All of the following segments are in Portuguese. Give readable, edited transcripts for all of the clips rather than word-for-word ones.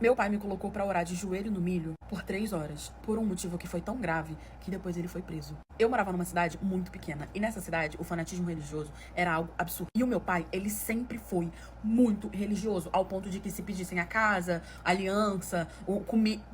Meu pai me colocou pra orar de joelho no milho por 3 horas, por um motivo que foi tão grave que depois ele foi preso. Eu morava numa cidade muito pequena e nessa cidade o fanatismo religioso era algo absurdo. E o meu pai, ele sempre foi muito religioso, ao ponto de que se pedissem a casa, a aliança,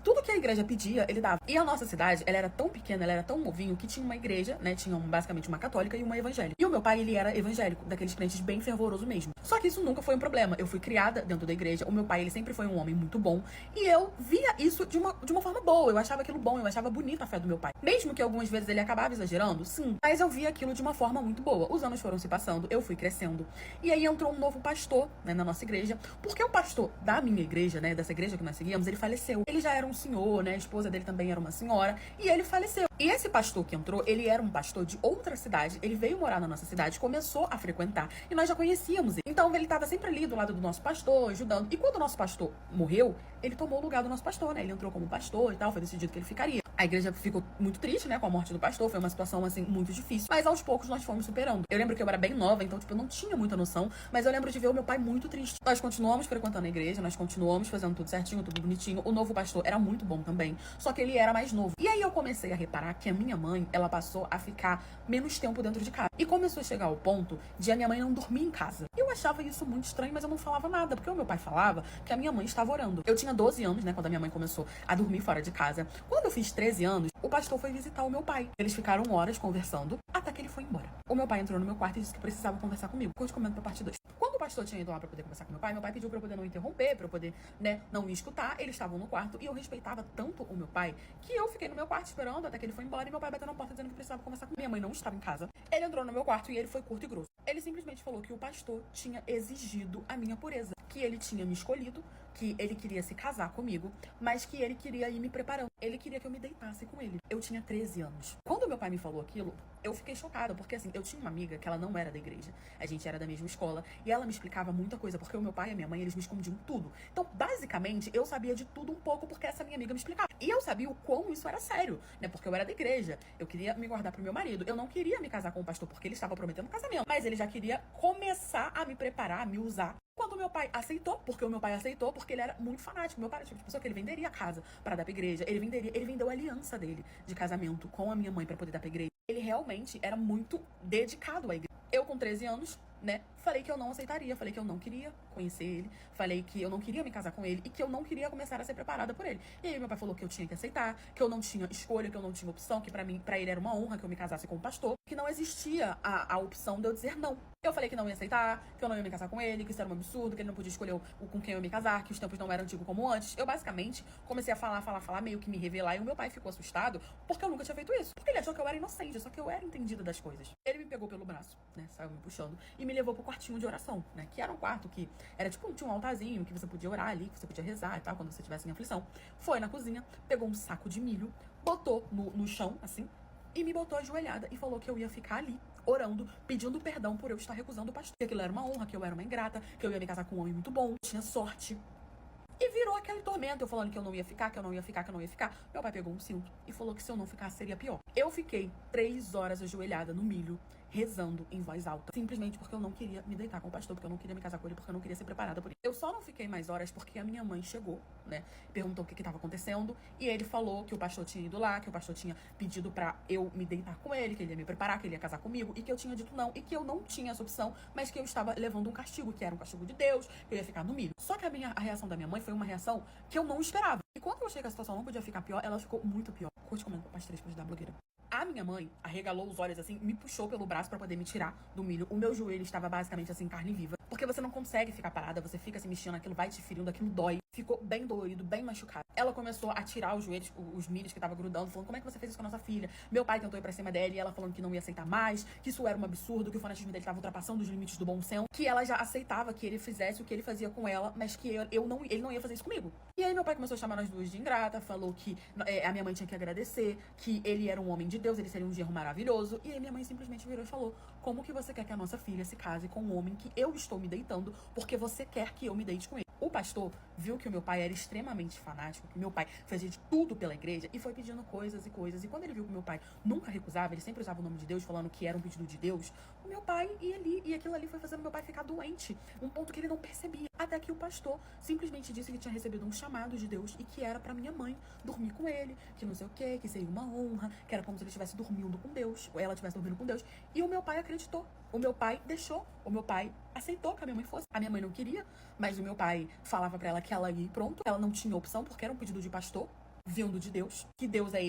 tudo que a igreja pedia, ele dava. E a nossa cidade, ela era tão pequena, ela era tão novinho que tinha uma igreja, né, tinha basicamente uma católica e uma evangélica. E o meu pai, ele era evangélico, daqueles crentes bem fervoroso mesmo. Só que isso nunca foi um problema. Eu fui criada dentro da igreja, o meu pai, ele sempre foi um homem muito bom. E eu via isso de uma forma boa. Eu achava aquilo bom, eu achava bonita a fé do meu pai. Mesmo que algumas vezes ele acabava exagerando, sim. Mas eu via aquilo de uma forma muito boa. Os anos foram se passando, eu fui crescendo. E aí entrou um novo pastor, né, na nossa igreja. Porque o pastor da minha igreja, né, dessa igreja que nós seguíamos, ele faleceu. Ele já era um senhor, né, a esposa dele também era uma senhora. E ele faleceu. E esse pastor que entrou, ele era um pastor de outra cidade. Ele veio morar na nossa cidade, começou a frequentar. E nós já conhecíamos ele. Então ele estava sempre ali do lado do nosso pastor, ajudando. E quando o nosso pastor morreu, ele tomou o lugar do nosso pastor, né? Ele entrou como pastor e tal, foi decidido que ele ficaria. A igreja ficou muito triste, né, com a morte do pastor, foi uma situação, assim, muito difícil. Mas aos poucos nós fomos superando. Eu lembro que eu era bem nova, então, tipo, eu não tinha muita noção, mas eu lembro de ver o meu pai muito triste. Nós continuamos frequentando a igreja, nós continuamos fazendo tudo certinho, tudo bonitinho. O novo pastor era muito bom também, só que ele era mais novo. E aí eu comecei a reparar que a minha mãe, ela passou a ficar menos tempo dentro de casa. E começou a chegar ao ponto de a minha mãe não dormir em casa. Eu achava isso muito estranho, mas eu não falava nada, porque o meu pai falava que a minha mãe estava orando. Eu tinha 12 anos, né, quando a minha mãe começou a dormir fora de casa. Quando eu fiz 13 anos, o pastor foi visitar o meu pai. Eles ficaram horas conversando, até que ele foi embora. O meu pai entrou no meu quarto e disse que precisava conversar comigo. Eu te comento pra parte 2. Quando o pastor tinha ido lá pra poder conversar com meu pai pediu pra eu poder não interromper, pra eu poder, né, não me escutar. Eles estavam no quarto e eu respeitava tanto o meu pai que eu fiquei no meu quarto esperando até que ele foi embora e meu pai bateu na porta dizendo que precisava conversar comigo. Minha mãe não estava em casa. Ele entrou no meu quarto e ele foi curto e grosso. Ele simplesmente falou que o pastor tinha exigido a minha pureza, que ele tinha me escolhido, que ele queria se casar comigo, mas que ele queria ir me preparando. Ele queria que eu me deitasse com ele. Eu tinha 13 anos. Quando meu pai me falou aquilo, eu fiquei chocada, porque assim, eu tinha uma amiga que ela não era da igreja. A gente era da mesma escola e ela me explicava muita coisa, porque o meu pai e a minha mãe, eles me escondiam tudo. Então, basicamente, eu sabia de tudo um pouco porque essa minha amiga me explicava. E eu sabia o quão isso era sério, né? Porque eu era da igreja. Eu queria me guardar pro meu marido. Eu não queria me casar com o pastor porque ele estava prometendo casamento, mas ele já queria começar a me preparar, a me usar. Quando meu pai aceitou, porque o meu pai aceitou, porque ele era muito fanático. Meu pai era tipo de pessoa que ele venderia a casa para dar pra igreja. Ele vendeu a aliança dele de casamento com a minha mãe para poder dar pra igreja. Ele realmente era muito dedicado à igreja. Eu, com 13 anos, né, falei que eu não aceitaria, falei que eu não queria conhecer ele, falei que eu não queria me casar com ele e que eu não queria começar a ser preparada por ele. E aí meu pai falou que eu tinha que aceitar, que eu não tinha escolha, que eu não tinha opção, que pra ele era uma honra que eu me casasse com um pastor, que não existia a opção de eu dizer não. Eu falei que não ia aceitar, que eu não ia me casar com ele, que isso era um absurdo, que ele não podia escolher com quem eu ia me casar, que os tempos não eram antigos como antes. Eu basicamente comecei a falar, meio que me revelar, e o meu pai ficou assustado porque eu nunca tinha feito isso. Porque ele achou que eu era inocente, só que eu era entendida das coisas. Ele me pegou pelo braço, né, saiu me puxando, e me levou pro quartinho de oração, né, que era um quarto que era tipo, tinha um altarzinho que você podia orar ali, que você podia rezar e tal, quando você estivesse em aflição. Foi na cozinha, pegou um saco de milho, botou no chão, assim, e me botou ajoelhada e falou que eu ia ficar ali, orando, pedindo perdão por eu estar recusando o pastor. Que aquilo era uma honra, que eu era uma ingrata, que eu ia me casar com um homem muito bom, tinha sorte. E virou aquele tormento, eu falando que eu não ia ficar, que eu não ia ficar, que eu não ia ficar. Meu pai pegou um cinto e falou que se eu não ficasse seria pior. Eu fiquei 3 horas ajoelhada no milho, rezando em voz alta, simplesmente porque eu não queria me deitar com o pastor, porque eu não queria me casar com ele, porque eu não queria ser preparada por ele. Eu só não fiquei mais horas porque a minha mãe chegou, né, perguntou o que estava acontecendo, e ele falou que o pastor tinha ido lá, que o pastor tinha pedido pra eu me deitar com ele, que ele ia me preparar, que ele ia casar comigo, e que eu tinha dito não, e que eu não tinha essa opção, mas que eu estava levando um castigo, que era um castigo de Deus, que eu ia ficar no milho. Só que a reação da minha mãe foi uma reação que eu não esperava. E quando eu achei que a situação não podia ficar pior, ela ficou muito pior. Curte, comenta, parte 3 pra ajudar a blogueira. A minha mãe arregalou os olhos assim, me puxou pelo braço pra poder me tirar do milho. O meu joelho estava basicamente assim, carne viva. Porque você não consegue ficar parada, você fica se mexendo, aquilo vai te ferindo, aquilo dói. Ficou bem dolorido, bem machucado. Ela começou a tirar os joelhos, os milhos que tava grudando, falando, como é que você fez isso com a nossa filha? Meu pai tentou ir pra cima dela e ela falando que não ia aceitar mais, que isso era um absurdo, que o fanatismo dele tava ultrapassando os limites do bom senso, que ela já aceitava que ele fizesse o que ele fazia com ela, mas que ele não ia fazer isso comigo. E aí meu pai começou a chamar nós duas de ingrata, falou que a minha mãe tinha que agradecer, que ele era um homem de Deus, ele seria um genro maravilhoso. E aí minha mãe simplesmente virou e falou, como que você quer que a nossa filha se case com um homem que eu estou me deitando porque você quer que eu me deite com ele? O pastor viu que o meu pai era extremamente fanático, que o meu pai fazia de tudo pela igreja e foi pedindo coisas e coisas. E quando ele viu que o meu pai nunca recusava, ele sempre usava o nome de Deus, falando que era um pedido de Deus, o meu pai ia ali, e aquilo ali foi fazendo meu pai ficar doente, um ponto que ele não percebia. Até que o pastor simplesmente disse que tinha recebido um chamado de Deus e que era pra minha mãe dormir com ele, que não sei o que seria uma honra, que era como se ele estivesse dormindo com Deus, ou ela estivesse dormindo com Deus. E o meu pai acreditou. O meu pai deixou. O meu pai aceitou que a minha mãe fosse. A minha mãe não queria, mas o meu pai falava pra ela que ela ia e pronto. Ela não tinha opção, porque era um pedido de pastor, vindo de Deus, que Deus é